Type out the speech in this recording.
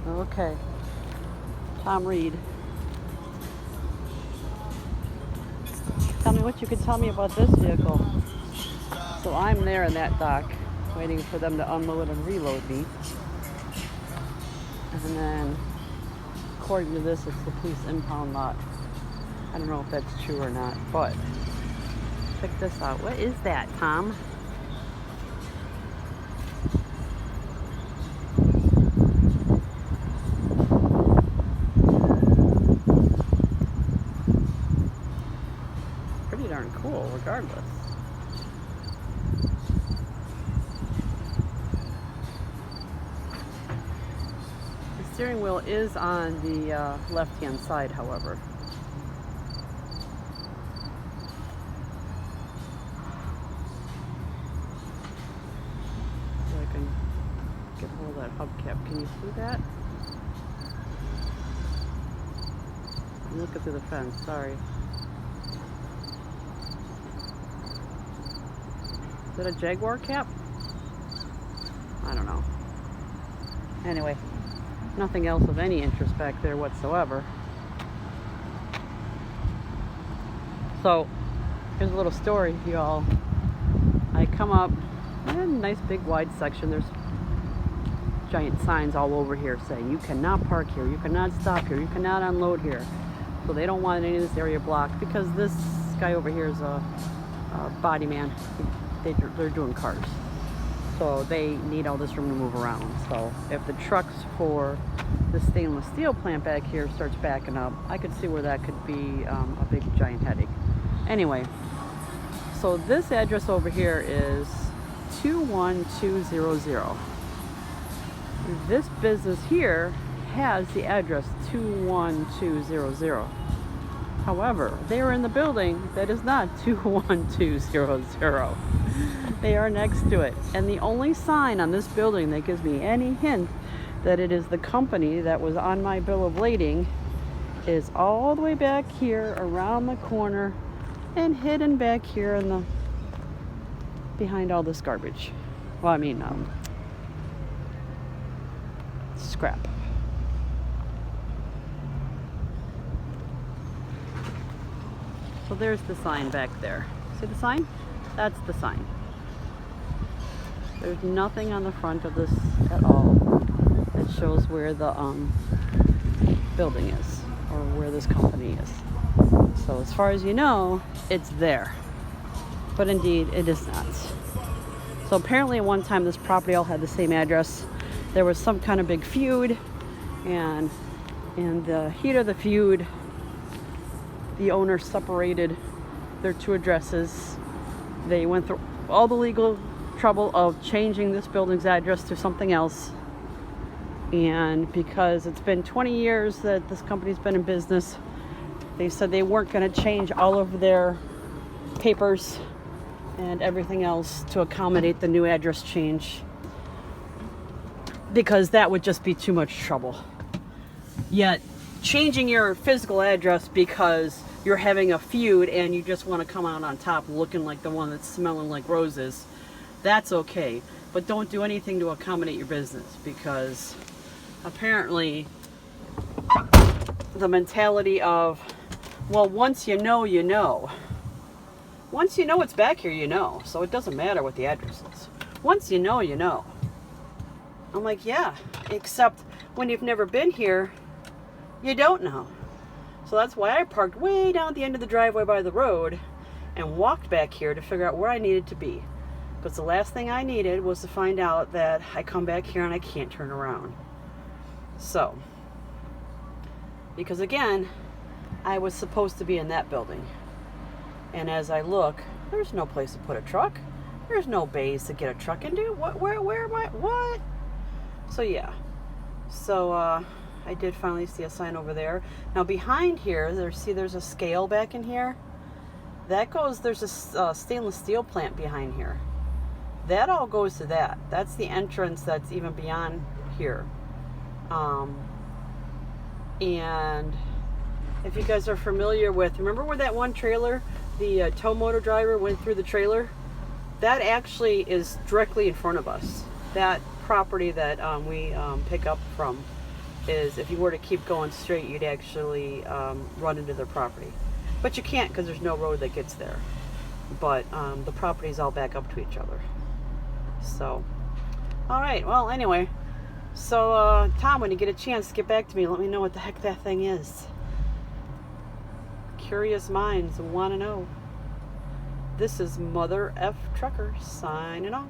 Okay. Tom Reid. Tell me what you can tell me about this vehicle. So I'm there in that dock, waiting for them to unload and reload me. And then, according to this, it's the police impound lot. I don't know if that's true or not, but check this out. What is that, Tom? Pretty darn cool, regardless. The steering wheel is on the left-hand side, however. So I can get hold of that hubcap. Can you see that? I'm looking through the fence, sorry. Is that a Jaguar cap? I don't know. Anyway, nothing else of any interest back there whatsoever. So, here's a little story, y'all. I come up, nice big wide section. There's giant signs all over here saying you cannot park here, you cannot stop here, you cannot unload here. So they don't want any of this area blocked because this guy over here is a body man. They're doing cars. So they need all this room to move around. So if the trucks for the stainless steel plant back here starts backing up, I could see where that could be a big giant headache. Anyway, so this address over here is 21200. This business here has the address 21200. However, they are in the building that is not 21200. They are next to it. And the only sign on this building that gives me any hint that it is the company that was on my bill of lading is all the way back here around the corner and hidden back here in the behind all this garbage. Well, I mean, scrap. So there's the sign back there. See the sign? That's the sign. There's nothing on the front of this at all that shows where the building is or where this company is. So as far as you know, it's there. But indeed, it is not. So apparently at one time this property all had the same address. There was some kind of big feud, and in the heat of the feud, the owner separated their two addresses. They went through all the legal trouble of changing this building's address to something else. And because it's been 20 years that this company's been in business, they said they weren't going to change all of their papers and everything else to accommodate the new address change, because that would just be too much trouble. Yet changing your physical address because you're having a feud and you just want to come out on top looking like the one that's smelling like roses, that's okay. But don't do anything to accommodate your business, because apparently the mentality of, well, once you know, you know. Once you know what's back here, you know. So it doesn't matter what the address is. Once you know, you know. I'm like, yeah, except when you've never been here, you don't know. So that's why I parked way down at the end of the driveway by the road and walked back here to figure out where I needed to be. Because the last thing I needed was to find out that I come back here and I can't turn around. So, because again, I was supposed to be in that building. And as I look, there's no place to put a truck. There's no bays to get a truck into. Where am I? What? So yeah. So I did finally see a sign over there. Now behind here, there's a scale back in here. That goes, there's a stainless steel plant behind here. That all goes to that. That's the entrance that's even beyond here. And if you guys are familiar with, remember where that one trailer, the tow motor driver went through the trailer? That actually is directly in front of us. That property that we pick up from is if you were to keep going straight, you'd actually run into their property. But you can't because there's no road that gets there. But the properties all back up to each other. So, all right. Well, anyway. So, Tom, when you get a chance, get back to me. Let me know what the heck that thing is. Curious minds want to know. This is Mother F Trucker signing off.